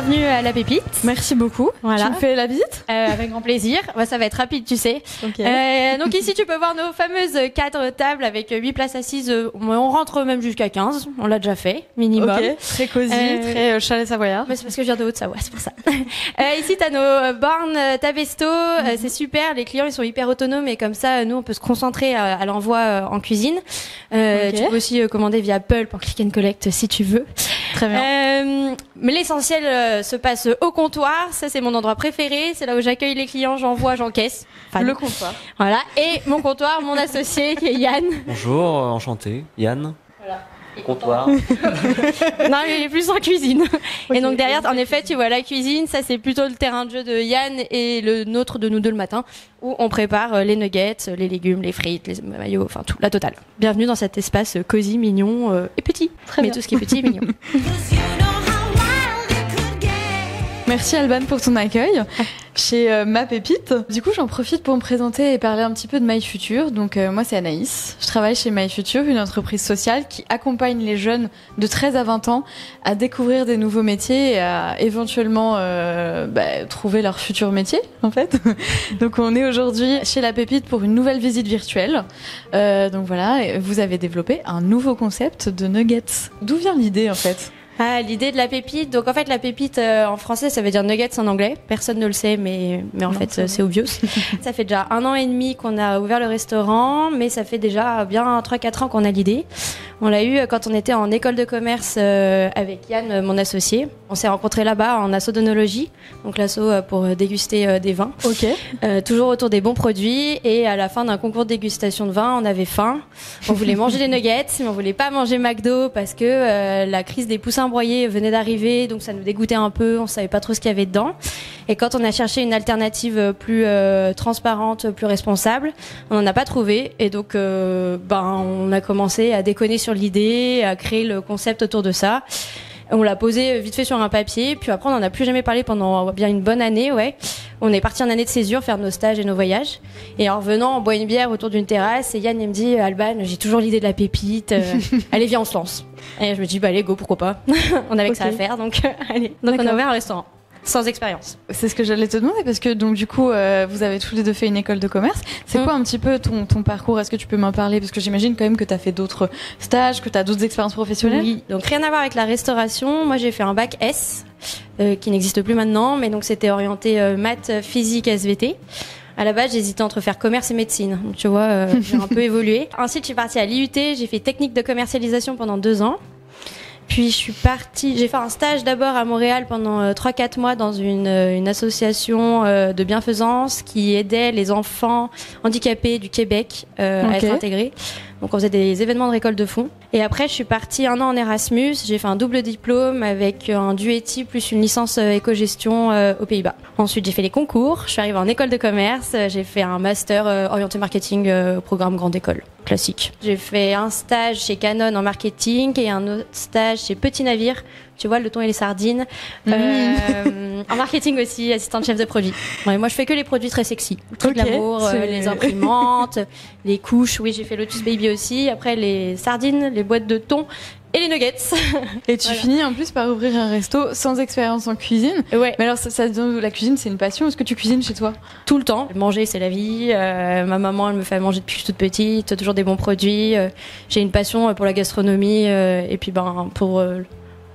bienvenue à La Pépite. Merci beaucoup. Voilà. Tu me fais la visite Avec grand plaisir. Ouais, ça va être rapide, tu sais. Okay. Donc ici, tu peux voir nos fameuses 4 tables avec 8 places assises. On rentre même jusqu'à 15. On l'a déjà fait, minimum. Okay. Très cosy, très chalet savoyard. Mais c'est parce que je viens de Haute-Savoie, c'est pour ça. Ici, t'as nos bornes Tavesto. C'est super. Les clients, ils sont hyper autonomes et comme ça, nous, on peut se concentrer à l'envoi en cuisine. Tu peux aussi commander via Apple pour click and collect si tu veux. Très bien. Mais l'essentiel se passe au comptoir. Ça, c'est mon endroit préféré. C'est là où j'accueille les clients, j'envoie, j'encaisse. Enfin, le comptoir. Voilà. Et mon comptoir, mon associé qui est Yann. Bonjour, enchanté. Yann. Voilà. Comptoir. Non, il est plus en cuisine. Okay, et donc derrière, en effet, tu vois la cuisine. Ça, c'est plutôt le terrain de jeu de Yann et le nôtre de nous deux le matin, où on prépare les nuggets, les légumes, les frites, les maillots, enfin tout, la totale. Bienvenue dans cet espace cosy, mignon et petit. Très bien. Mais tout ce qui est petit est mignon. Merci Alban pour ton accueil chez Ma Pépite. Du coup, j'en profite pour me présenter et parler un petit peu de My Future. Donc moi, c'est Anaïs. Je travaille chez My Future, une entreprise sociale qui accompagne les jeunes de 13 à 20 ans à découvrir des nouveaux métiers et à éventuellement trouver leur futur métier, en fait. Donc on est aujourd'hui chez La Pépite pour une nouvelle visite virtuelle. Donc voilà, vous avez développé un nouveau concept de nuggets. D'où vient l'idée, en fait ? L'idée de La Pépite. Donc en fait, La Pépite en français, ça veut dire nuggets en anglais. Personne ne le sait, mais en fait, c'est obvious. Ça fait déjà 1 an et demi qu'on a ouvert le restaurant, mais ça fait déjà bien 3-4 ans qu'on a l'idée. On l'a eu quand on était en école de commerce avec Yann, mon associé. On s'est rencontrés là-bas en assodonologie, donc l'asso pour déguster des vins. Ok. Toujours autour des bons produits. Et à la fin d'un concours de dégustation de vin, on avait faim. On voulait manger des nuggets, mais on voulait pas manger McDo parce que la crise des poussins broyés venait d'arriver, donc ça nous dégoûtait un peu. On savait pas trop ce qu'il y avait dedans. Et quand on a cherché une alternative plus transparente, plus responsable, on n'en a pas trouvé. Et donc, on a commencé à déconner sur l'idée, à créer le concept autour de ça. On l'a posé vite fait sur un papier, puis après on n'en a plus jamais parlé pendant bien une bonne année, ouais. On est parti en année de césure faire nos stages et nos voyages. Et en revenant, on boit une bière autour d'une terrasse et Yann il me dit Alban, j'ai toujours l'idée de La Pépite, allez viens on se lance. Et je me dis allez go, pourquoi pas. On avait que ça à faire donc allez. Donc on a ouvert un restaurant. Sans expérience. C'est ce que j'allais te demander parce que donc du coup vous avez tous les deux fait une école de commerce. C'est quoi un petit peu ton parcours ? Est-ce que tu peux m'en parler ? Parce que j'imagine quand même que tu as fait d'autres stages, que tu as d'autres expériences professionnelles. Oui, donc rien à voir avec la restauration. Moi j'ai fait un bac S qui n'existe plus maintenant, mais donc c'était orienté maths, physique, SVT. À la base, j'hésitais entre faire commerce et médecine. Donc, tu vois, j'ai un peu évolué. Ensuite, je suis partie à l'IUT, j'ai fait technique de commercialisation pendant 2 ans. Puis j'ai fait un stage d'abord à Montréal pendant 3-4 mois dans une association de bienfaisance qui aidait les enfants handicapés du Québec à être intégrés. Donc on faisait des événements de récolte de fonds. Et après, je suis partie 1 an en Erasmus. J'ai fait un double diplôme avec un DUETI plus une licence éco-gestion aux Pays-Bas. Ensuite, j'ai fait les concours. Je suis arrivée en école de commerce. J'ai fait un master orienté marketing au programme Grande École, classique. J'ai fait un stage chez Canon en marketing et un autre stage chez Petit Navire. Tu vois, le thon et les sardines. En marketing aussi, assistante chef de produit. Ouais, moi, je fais que les produits très sexy. Tout l'amour, les imprimantes, les couches. Oui, j'ai fait Lotus Baby aussi. Après, les sardines, les boîtes de thon et les nuggets. Et tu finis en plus par ouvrir un resto sans expérience en cuisine. Ouais. Mais alors, la cuisine, c'est une passion. Est-ce que tu cuisines chez toi ? Tout le temps. Manger, c'est la vie. Ma maman, elle me fait manger depuis que je suis toute petite. Toujours des bons produits. J'ai une passion pour la gastronomie et puis pour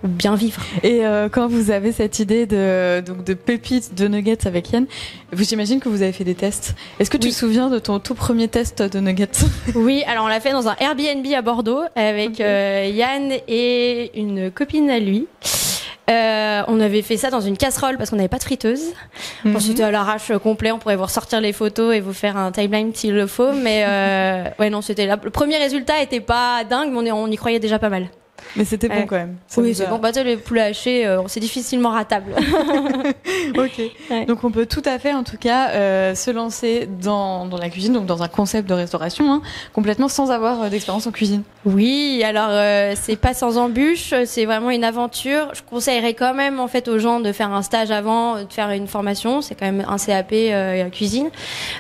bien vivre. Et quand vous avez cette idée de pépites de nuggets avec Yann, j'imagine que vous avez fait des tests. Est-ce que tu te souviens de ton tout premier test de nuggets ? Oui, alors on l'a fait dans un Airbnb à Bordeaux avec Yann et une copine à lui. On avait fait ça dans une casserole parce qu'on n'avait pas de friteuse. Ensuite à l'arrache complet, on pourrait vous ressortir les photos et vous faire un timeline s'il le faut. Mais ouais non, c'était là. Le premier résultat était pas dingue, mais on y croyait déjà pas mal. Mais c'était bon quand même. Oui, c'est bon. Les poulets hachés, c'est difficilement ratable. Ok. Ouais. Donc on peut tout à fait, en tout cas, se lancer dans la cuisine, donc dans un concept de restauration, complètement sans avoir d'expérience en cuisine. Oui, alors c'est pas sans embûche, c'est vraiment une aventure. Je conseillerais quand même en fait aux gens de faire un stage avant, de faire une formation. C'est quand même un CAP cuisine.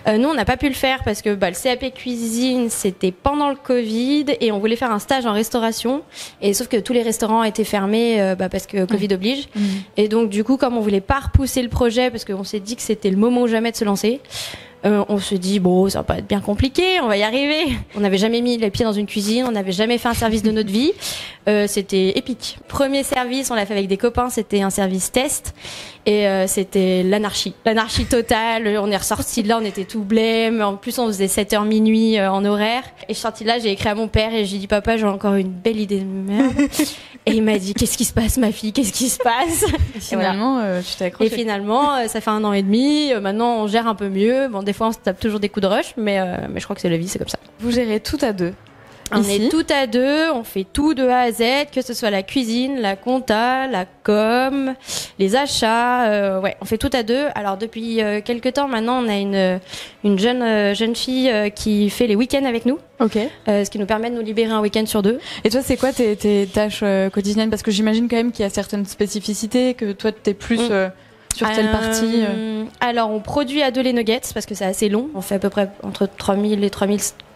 Nous, on n'a pas pu le faire parce que le CAP cuisine, c'était pendant le Covid et on voulait faire un stage en restauration. Et sauf que tous les restaurants étaient fermés parce que Covid oblige. Et donc du coup, comme on voulait pas repousser le projet parce qu'on s'est dit que c'était le moment ou jamais de se lancer, on se dit bon, ça va pas être bien compliqué, on va y arriver. On n'avait jamais mis les pieds dans une cuisine, on n'avait jamais fait un service de notre vie. C'était épique. Premier service, on l'a fait avec des copains, c'était un service test et c'était l'anarchie totale. On est ressorti de là, on était tout blême. En plus, on faisait 7h minuit en horaire. Et je suis sortie de là, j'ai écrit à mon père et j'ai dit papa, j'ai encore une belle idée de merde. Et il m'a dit qu'est-ce qui se passe ma fille, qu'est-ce qui se passe? Et finalement, tu t'es accrochée. Et finalement, ça fait 1 an et demi. Maintenant, on gère un peu mieux. Bon, des fois, on se tape toujours des coups de rush, mais je crois que c'est la vie, c'est comme ça. Vous gérez tout à deux. On Ici. est tout à deux, on fait tout de A à Z, que ce soit la cuisine, la compta, la com, les achats, on fait tout à deux. Alors depuis quelques temps maintenant, on a une jeune fille qui fait les week-ends avec nous. Ok. Ce qui nous permet de nous libérer un week-end sur 2. Et toi, c'est quoi tes tâches quotidiennes? Parce que j'imagine quand même qu'il y a certaines spécificités, que toi, t'es plus sur telle partie. Alors, on produit à 2 les nuggets parce que c'est assez long. On fait à peu près entre 3000 et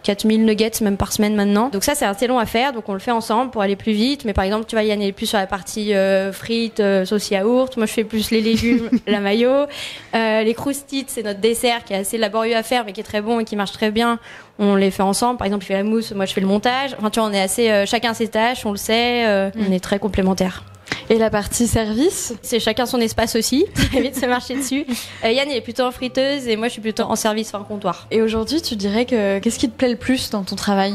4000 nuggets même par semaine maintenant. Donc ça, c'est assez long à faire. Donc on le fait ensemble pour aller plus vite. Mais par exemple, tu vois, Yann est plus sur la partie frites, sauce yaourt. Moi, je fais plus les légumes, la mayo. Les croustites, c'est notre dessert qui est assez laborieux à faire mais qui est très bon et qui marche très bien. On les fait ensemble. Par exemple, il fait la mousse, moi je fais le montage. Enfin, tu vois, on est assez chacun ses tâches, on le sait. On est très complémentaires. Et la partie service? C'est chacun son espace aussi, ça évite de se marcher dessus. Yann il est plutôt en friteuse et moi je suis plutôt en service, en comptoir. Et aujourd'hui, tu dirais que qu'est-ce qui te plaît le plus dans ton travail?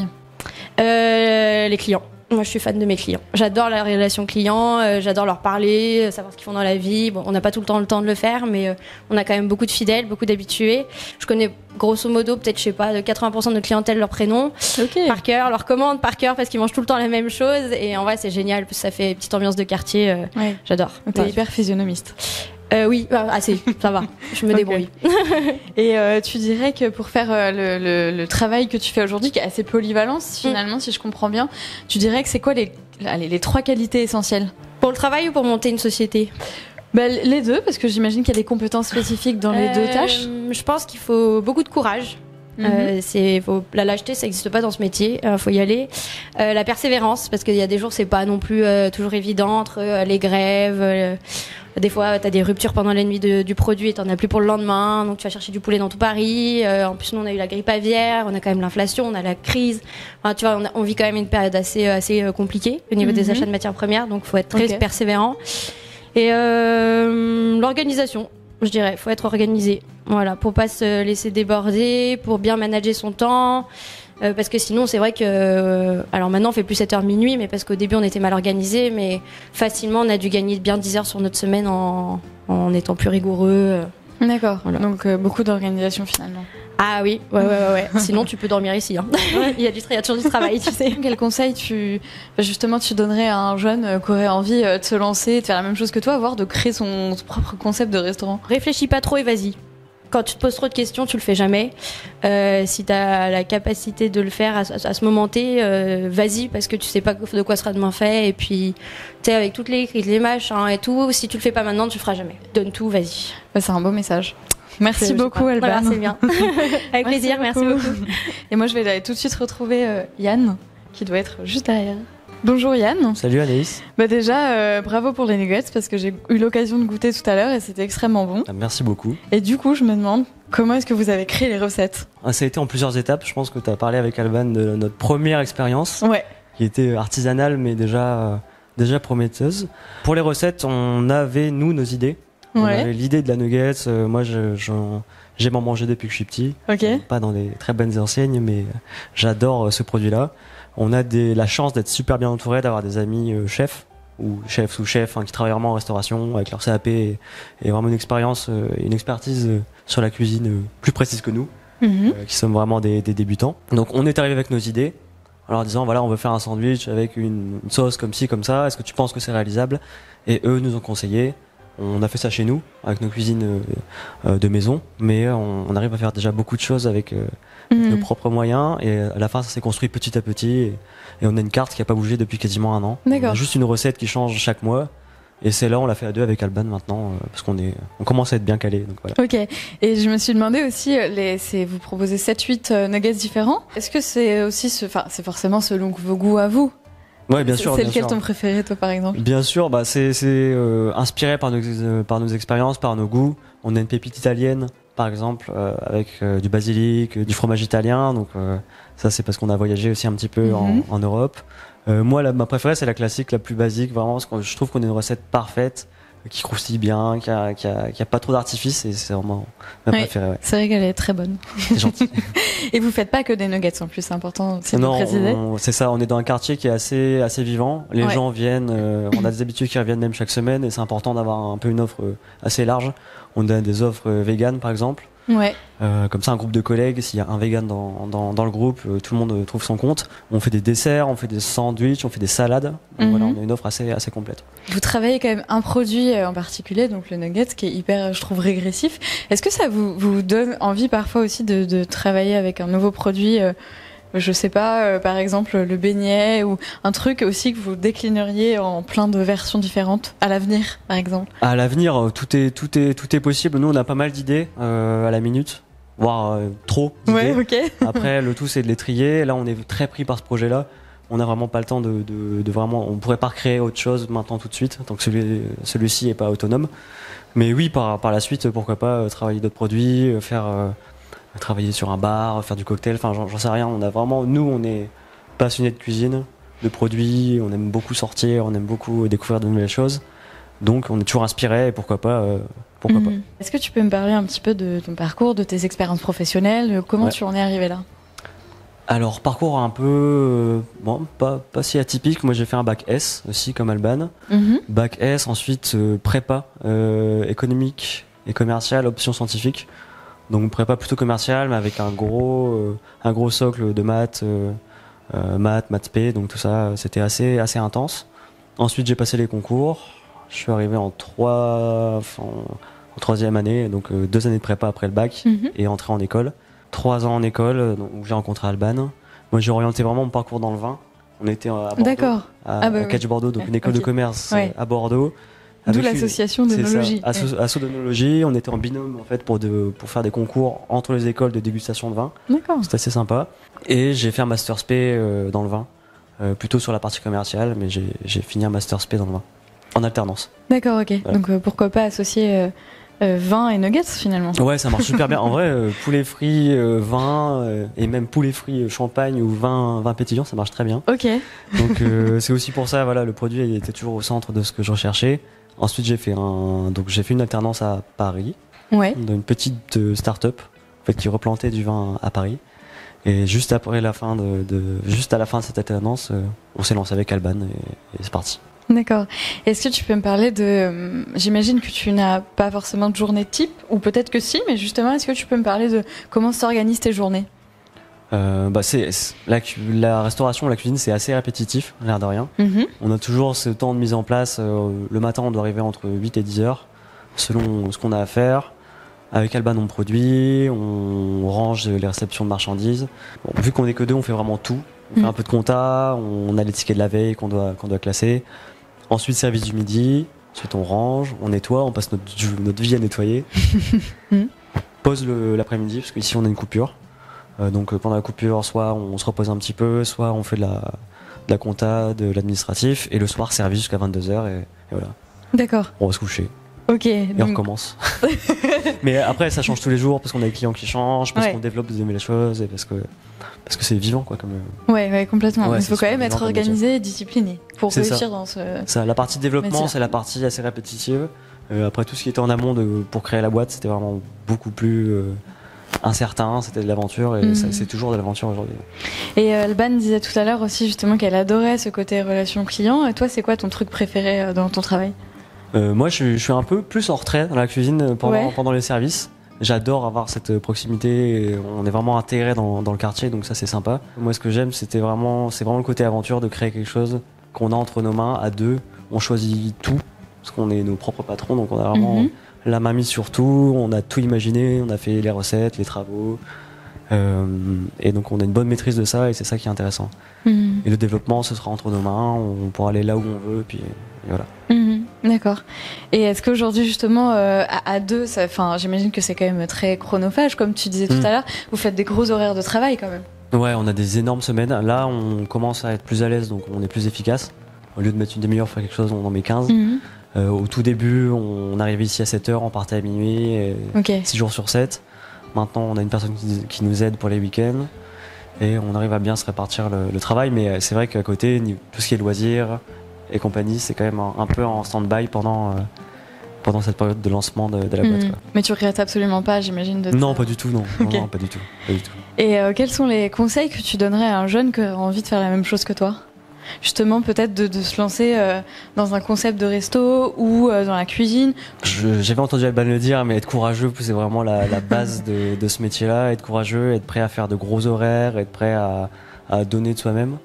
Les clients. Moi, je suis fan de mes clients. J'adore la relation client, j'adore leur parler, savoir ce qu'ils font dans la vie. Bon, on n'a pas tout le temps de le faire, mais on a quand même beaucoup de fidèles, beaucoup d'habitués. Je connais grosso modo, peut-être, je sais pas, de 80% de notre clientèle, leur prénom, par cœur, leur commande par cœur, parce qu'ils mangent tout le temps la même chose. Et en vrai, c'est génial, parce que ça fait une petite ambiance de quartier. J'adore. T'es hyper physionomiste. Oui, assez, ça va, je me débrouille. Et tu dirais que pour faire le travail que tu fais aujourd'hui, qui est assez polyvalent finalement, si je comprends bien, tu dirais que c'est quoi les 3 qualités essentielles? Pour le travail ou pour monter une société? Les deux, parce que j'imagine qu'il y a des compétences spécifiques dans les deux tâches. Je pense qu'il faut beaucoup de courage. La lâcheté, ça n'existe pas dans ce métier, faut y aller. La persévérance, parce qu'il y a des jours c'est pas non plus toujours évident entre les grèves. Des fois, t'as des ruptures pendant la nuit du produit et t'en as plus pour le lendemain, donc tu vas chercher du poulet dans tout Paris. En plus, nous, on a eu la grippe aviaire, on a quand même l'inflation, on a la crise. Enfin, tu vois, on vit quand même une période assez compliquée au niveau des achats de matières premières, donc faut être très persévérant. Et l'organisation, je dirais, faut être organisé. Voilà, pour pas se laisser déborder, pour bien manager son temps. Parce que sinon, c'est vrai que... alors maintenant, on fait plus 7h minuit, mais parce qu'au début, on était mal organisé. Mais facilement, on a dû gagner bien 10 heures sur notre semaine en étant plus rigoureux. D'accord. Voilà. Donc, beaucoup d'organisation, finalement. Ah oui, ouais. Sinon, tu peux dormir ici. Hein. il y a toujours du travail, tu sais. Quel conseil tu donnerais à un jeune qui aurait envie de se lancer, de faire la même chose que toi, voire de créer son propre concept de restaurant? Réfléchis pas trop et vas-y. Quand tu te poses trop de questions, tu le fais jamais. Si tu as la capacité de le faire à ce moment T, vas-y, parce que tu sais pas de quoi sera demain fait. Et puis, tu sais, avec toutes les crises, les machins et tout, si tu le fais pas maintenant, tu le feras jamais. Donne tout, vas-y. C'est un beau message. Merci beaucoup, Alban. Voilà, c'est bien. Avec plaisir, merci beaucoup. Et moi, je vais aller tout de suite retrouver Yann, qui doit être juste derrière. Bonjour Yann. Salut Anaïs. Déjà, bravo pour les nuggets parce que j'ai eu l'occasion de goûter tout à l'heure et c'était extrêmement bon. Merci beaucoup. Et du coup, je me demande comment est-ce que vous avez créé les recettes? Ça a été en plusieurs étapes. Je pense que tu as parlé avec Alban de notre première expérience, qui était artisanale mais déjà prometteuse. Pour les recettes, on avait, nous, nos idées. On avait l'idée de la nuggets. Moi, j'aime en manger depuis que je suis petit. Pas dans des très bonnes enseignes, mais j'adore ce produit-là. On a la chance d'être super bien entouré, d'avoir des amis chefs ou sous-chefs qui travaillent vraiment en restauration avec leur CAP et vraiment une expérience, une expertise sur la cuisine plus précise que nous, qui sommes vraiment des débutants. Donc on est arrivé avec nos idées, en leur disant voilà, on veut faire un sandwich avec une sauce comme ci, comme ça, est-ce que tu penses que c'est réalisable? Et eux nous ont conseillé. On a fait ça chez nous, avec nos cuisines de maison, mais on arrive à faire déjà beaucoup de choses avec nos propres moyens, et à la fin ça s'est construit petit à petit, et on a une carte qui n'a pas bougé depuis quasiment 1 an. On a juste une recette qui change chaque mois, et c'est là on l'a fait à 2 avec Alban maintenant, parce qu'on commence à être bien calé. Donc voilà. Ok, et je me suis demandé aussi, vous proposez 7-8 nuggets différents, est-ce que c'est aussi, c'est forcément selon vos goûts à vous? Ouais, bien sûr. C'est lequel ton préféré, toi, par exemple? Bien sûr, bah c'est inspiré par nos expériences, par nos goûts. On a une pépite italienne, par exemple, avec du basilic, du fromage italien. Donc ça, c'est parce qu'on a voyagé aussi un petit peu en Europe. Moi, ma préférée, c'est la classique, la plus basique, vraiment, parce que je trouve qu'on a une recette parfaite, qui croustille bien, qui a pas trop d'artifice, et c'est vraiment ma préférée. Ouais. C'est vrai qu'elle est très bonne. C'est gentil. Et vous faites pas que des nuggets en plus, c'est important de préciser. C'est ça, on est dans un quartier qui est assez vivant. Les gens viennent, on a des habitués qui reviennent même chaque semaine, et c'est important d'avoir un peu une offre assez large. On a des offres véganes, par exemple. Ouais. Comme ça, un groupe de collègues, s'il y a un vegan dans le groupe, tout le monde trouve son compte. On fait des desserts, on fait des sandwichs, on fait des salades. Donc voilà, on a une offre assez complète. Vous travaillez quand même un produit en particulier, donc le nugget, qui est hyper, je trouve, régressif. Est-ce que ça vous donne envie parfois aussi de travailler avec un nouveau produit, je sais pas, par exemple le beignet, ou un truc aussi que vous déclineriez en plein de versions différentes à l'avenir, par exemple? À l'avenir, tout est possible. Nous, on a pas mal d'idées à la minute, voire trop d'idées. Ouais, ok. Après, le tout, c'est de les trier. Là, on est très pris par ce projet-là. On n'a vraiment pas le temps de vraiment. On pourrait pas recréer autre chose maintenant tout de suite, tant que celui-ci est pas autonome. Mais oui, par la suite, pourquoi pas travailler d'autres produits, travailler sur un bar, faire du cocktail, enfin j'en sais rien. Nous on est passionnés de cuisine, de produits, on aime beaucoup sortir, on aime beaucoup découvrir de nouvelles choses. Donc on est toujours inspiré et pourquoi pas. Pas. Est-ce que tu peux me parler un petit peu de ton parcours, de tes expériences professionnelles, comment tu en es arrivé là? Alors parcours un peu pas si atypique. Moi j'ai fait un bac S aussi comme Alban. Bac S, ensuite prépa économique et commercial, option scientifique. Donc prépa plutôt commercial, mais avec un gros socle de maths P, donc tout ça c'était assez intense. Ensuite j'ai passé les concours, je suis arrivé en troisième année, donc 2 années de prépa après le bac et entré en école. 3 ans en école, où j'ai rencontré Alban. Moi j'ai orienté vraiment mon parcours dans le vin. On était à Bordeaux, à Catch Bordeaux, donc une école de commerce à Bordeaux. D'où l'association d'œnologie. Asso d'œnologie, on était en binôme en fait pour faire des concours entre les écoles de dégustation de vin. D'accord. C'était assez sympa. Et j'ai fait un master spé dans le vin, plutôt sur la partie commerciale, mais j'ai fini un master spé dans le vin, en alternance. D'accord, ok. Voilà. Donc pourquoi pas associer vin et nuggets finalement? Ouais, ça marche super bien. En vrai, poulet frit, vin, et même poulet frit, champagne ou vin pétillant, ça marche très bien. Ok. Donc c'est aussi pour ça, voilà, le produit il était toujours au centre de ce que je recherchais. Ensuite, j'ai fait une alternance à Paris, dans une petite start-up en fait, qui replantait du vin à Paris. Et juste après juste à la fin de cette alternance, on s'est lancé avec Alban et c'est parti. D'accord. Est-ce que tu peux me parler j'imagine que tu n'as pas forcément de journée type, ou peut-être que si, mais justement, est-ce que tu peux me parler de comment s'organisent tes journées? La restauration, la cuisine, c'est assez répétitif, l'air de rien. On a toujours ce temps de mise en place. Le matin, on doit arriver entre 8 et 10 heures, selon ce qu'on a à faire. Avec Alban, on produit, on range les réceptions de marchandises. Bon, vu qu'on est que 2, on fait vraiment tout. On fait un peu de compta, on a les tickets de la veille qu'on doit classer. Ensuite, service du midi. Ensuite, on range, on nettoie, on passe notre vie à nettoyer. Pause l'après-midi, parce qu'ici, on a une coupure. Donc pendant la coupure, soit on se repose un petit peu, soit on fait de la compta, de l'administratif, et le soir service jusqu'à 22h et voilà. D'accord. On va se coucher. Ok. Et on recommence. Mais après ça change tous les jours parce qu'on a des clients qui changent, parce qu'on développe des nouvelles choses et parce que c'est vivant quoi comme. Ouais complètement. Il faut quand même être organisé et discipliné pour réussir dans ce. Ça, la partie développement, c'est la partie assez répétitive. Après tout ce qui était en amont pour créer la boîte, c'était vraiment beaucoup plus incertain, c'était de l'aventure et c'est toujours de l'aventure aujourd'hui. Et Alban disait tout à l'heure aussi justement qu'elle adorait ce côté relation client. Et toi, c'est quoi ton truc préféré dans ton travail? Moi, je suis un peu plus en retrait dans la cuisine pendant les services. J'adore avoir cette proximité. On est vraiment intégré dans le quartier, donc ça c'est sympa. Moi, ce que j'aime, c'est vraiment le côté aventure de créer quelque chose qu'on a entre nos mains à 2. On choisit tout parce qu'on est nos propres patrons, donc on a vraiment la main mise sur tout. On a tout imaginé, on a fait les recettes, les travaux, et donc on a une bonne maîtrise de ça et c'est ça qui est intéressant. Et le développement, ce sera entre nos mains. On pourra aller là où on veut, puis et voilà. D'accord. Et est-ce qu'aujourd'hui justement à 2, j'imagine que c'est quand même très chronophage comme tu disais tout à l'heure, vous faites des gros horaires de travail quand même? Ouais, on a des énormes semaines. Là, on commence à être plus à l'aise, donc on est plus efficace. Au lieu de mettre une demi-heure pour faire quelque chose, on en met 15. Au tout début, on arrivait ici à 7h, on partait à minuit, 6 jours sur 7. Maintenant, on a une personne qui nous aide pour les week-ends et on arrive à bien se répartir le travail. Mais c'est vrai qu'à côté, tout ce qui est loisirs et compagnie, c'est quand même un peu en stand-by pendant cette période de lancement de la boîte. Quoi. Mais tu regrettes absolument pas, j'imagine, Non, pas du tout, non. Okay. Non, pas du tout. Et quels sont les conseils que tu donnerais à un jeune qui a envie de faire la même chose que toi ? Justement, peut-être de se lancer dans un concept de resto ou dans la cuisine. J'avais entendu Alban le dire, mais être courageux, c'est vraiment la base de ce métier-là. Être courageux, être prêt à faire de gros horaires, être prêt à donner de soi-même.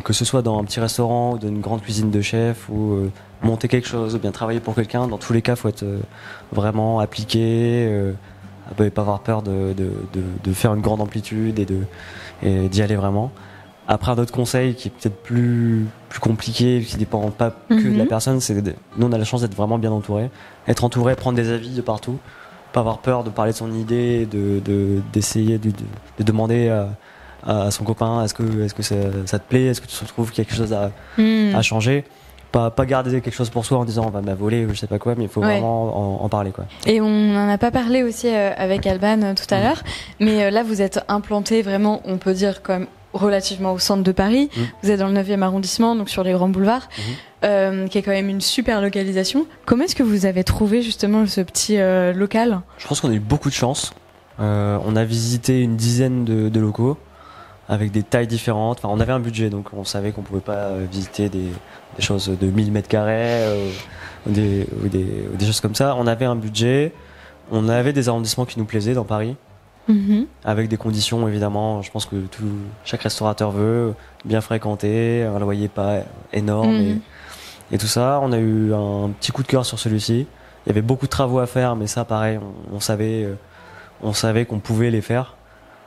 Que ce soit dans un petit restaurant ou dans une grande cuisine de chef ou monter quelque chose ou bien travailler pour quelqu'un. Dans tous les cas, il faut être vraiment appliqué, pas avoir peur de faire une grande amplitude et d'y aller vraiment. Après, un autre conseil qui est peut-être plus compliqué, qui ne dépend pas que de la personne, c'est que nous, on a la chance d'être vraiment bien entourés. Être entouré, prendre des avis de partout, pas avoir peur de parler de son idée, d'essayer de demander à son copain est-ce que ça te plaît, est-ce que tu trouves qu'il y a quelque chose à changer. Pas garder quelque chose pour soi en disant on va me la voler ou je sais pas quoi, mais il faut vraiment en parler, quoi. Et on en a pas parlé aussi avec Alban tout à l'heure, mais là vous êtes implanté vraiment, on peut dire quand même relativement au centre de Paris. Vous êtes dans le 9e arrondissement, donc sur les grands boulevards, qui est quand même une super localisation. Comment est-ce que vous avez trouvé justement ce petit local ? Je pense qu'on a eu beaucoup de chance. On a visité une dizaine de locaux avec des tailles différentes. Enfin, on avait un budget, donc on savait qu'on pouvait pas visiter des choses de 1000 mètres carrés ou des choses comme ça. On avait un budget, on avait des arrondissements qui nous plaisaient dans Paris. Avec des conditions, évidemment, je pense que chaque restaurateur veut bien fréquenter, un loyer pas énorme et tout ça. On a eu un petit coup de cœur sur celui-ci. Il y avait beaucoup de travaux à faire, mais ça, pareil, on savait qu'on pouvait les faire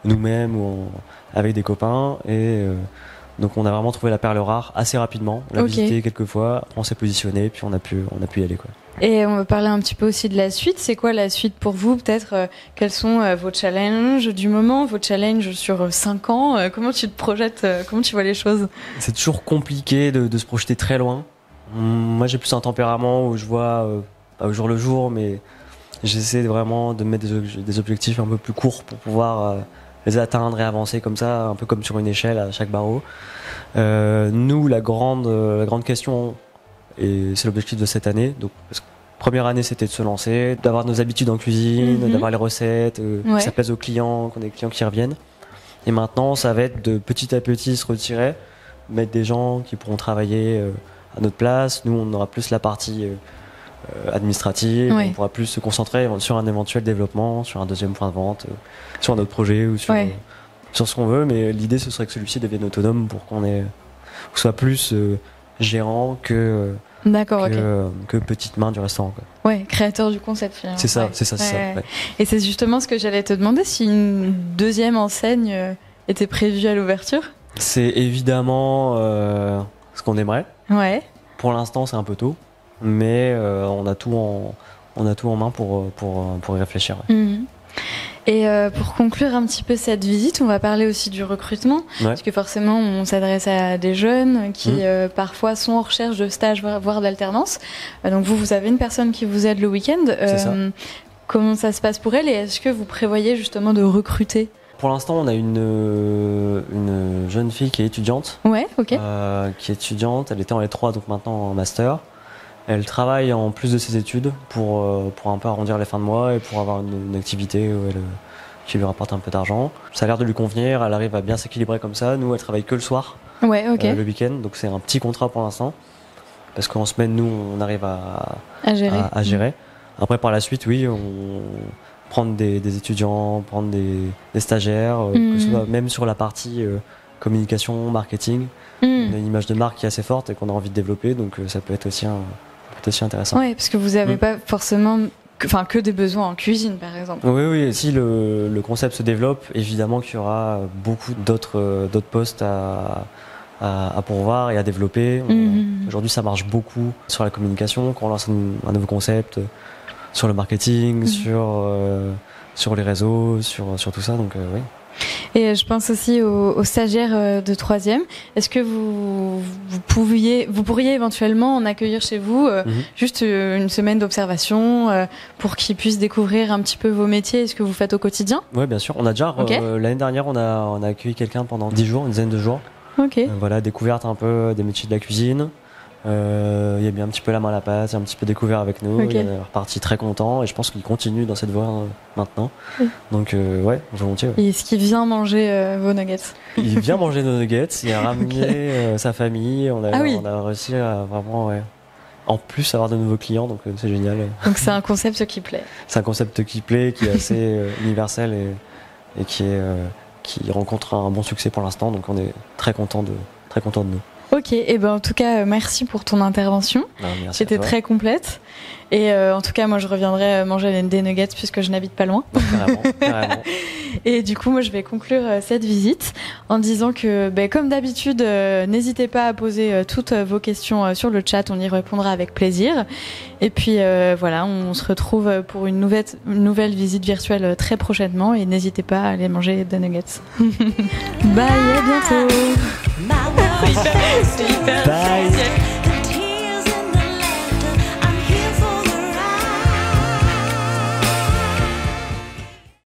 nous-mêmes ou avec des copains. Et donc, on a vraiment trouvé la perle rare assez rapidement. On l'a visité quelques fois, on s'est positionné, puis on a pu y aller, quoi. Et on va parler un petit peu aussi de la suite. C'est quoi la suite pour vous ? Peut-être quels sont vos challenges du moment, vos challenges sur 5 ans ? Comment tu te projettes ? Comment tu vois les choses ? C'est toujours compliqué de se projeter très loin. Moi, j'ai plus un tempérament où je vois pas au jour le jour, mais j'essaie vraiment de mettre des objectifs un peu plus courts pour pouvoir les atteindre et avancer comme ça, un peu comme sur une échelle à chaque barreau. Nous, la grande question, et c'est l'objectif de cette année. Donc, première année, c'était de se lancer, d'avoir nos habitudes en cuisine, d'avoir les recettes, que ça plaise aux clients, qu'on ait des clients qui reviennent. Et maintenant, ça va être de petit à petit se retirer, mettre des gens qui pourront travailler à notre place. Nous, on aura plus la partie administrative, on pourra plus se concentrer sur un éventuel développement, sur un deuxième point de vente, sur un autre projet ou sur ce qu'on veut. Mais l'idée, ce serait que celui-ci devienne autonome pour qu'on soit plus gérant que petite main du restaurant, quoi. Ouais, créateur du concept finalement. C'est ça. Et c'est justement ce que j'allais te demander, si une deuxième enseigne était prévue à l'ouverture. C'est évidemment ce qu'on aimerait. Ouais. Pour l'instant, c'est un peu tôt, mais on a tout en main pour y réfléchir. Ouais. Et pour conclure un petit peu cette visite, on va parler aussi du recrutement, parce que forcément on s'adresse à des jeunes qui parfois sont en recherche de stage, voire d'alternance. Donc vous avez une personne qui vous aide le week-end. C'est ça. Comment ça se passe pour elle et est-ce que vous prévoyez justement de recruter ? Pour l'instant, on a une jeune fille qui est étudiante. Ouais, ok. Qui est étudiante, elle était en L3, donc maintenant en master. Elle travaille en plus de ses études pour un peu arrondir les fins de mois et pour avoir une activité qui lui rapporte un peu d'argent. Ça a l'air de lui convenir, elle arrive à bien s'équilibrer comme ça. Nous, elle travaille que le soir, le week-end, donc c'est un petit contrat pour l'instant. Parce qu'en semaine, nous, on arrive à gérer. Après, par la suite, oui, on prendre des étudiants, prendre des stagiaires, que ce soit même sur la partie communication, marketing. On a une image de marque qui est assez forte et qu'on a envie de développer, donc ça peut être aussi intéressant. Oui, parce que vous n'avez pas forcément que des besoins en cuisine, par exemple. Oui, si le concept se développe, évidemment qu'il y aura beaucoup d'autres postes à pourvoir et à développer. Aujourd'hui, ça marche beaucoup sur la communication. Quand on lance un nouveau concept, sur le marketing, sur les réseaux, sur tout ça. Donc oui. Et je pense aussi aux stagiaires de 3e. Est-ce que vous pourriez éventuellement en accueillir chez vous juste une semaine d'observation pour qu'ils puissent découvrir un petit peu vos métiers et ce que vous faites au quotidien? Oui, bien sûr. On a déjà l'année dernière, on a accueilli quelqu'un pendant 10 jours, une dizaine de jours. Voilà, découverte un peu des métiers de la cuisine. Il a mis un petit peu la main à la pâte, un petit peu découvert avec nous. Il est reparti très content et je pense qu'il continue dans cette voie maintenant. Donc ouais, volontiers. Et est-ce qu'il vient manger vos nuggets? Il vient manger nos nuggets. Il a ramené sa famille. On a réussi à vraiment en plus avoir de nouveaux clients, donc c'est génial. Donc c'est un concept qui plaît. C'est un concept qui plaît, qui est assez universel et qui rencontre un bon succès pour l'instant. Donc on est très content de nous. Ok, et ben en tout cas merci pour ton intervention. C'était très complète. Et en tout cas moi je reviendrai manger des nuggets puisque je n'habite pas loin. Carrément. Et du coup moi je vais conclure cette visite en disant que comme d'habitude n'hésitez pas à poser toutes vos questions sur le chat, on y répondra avec plaisir. Et puis voilà, on se retrouve pour une nouvelle visite virtuelle très prochainement et n'hésitez pas à aller manger des nuggets. Bye, à bientôt.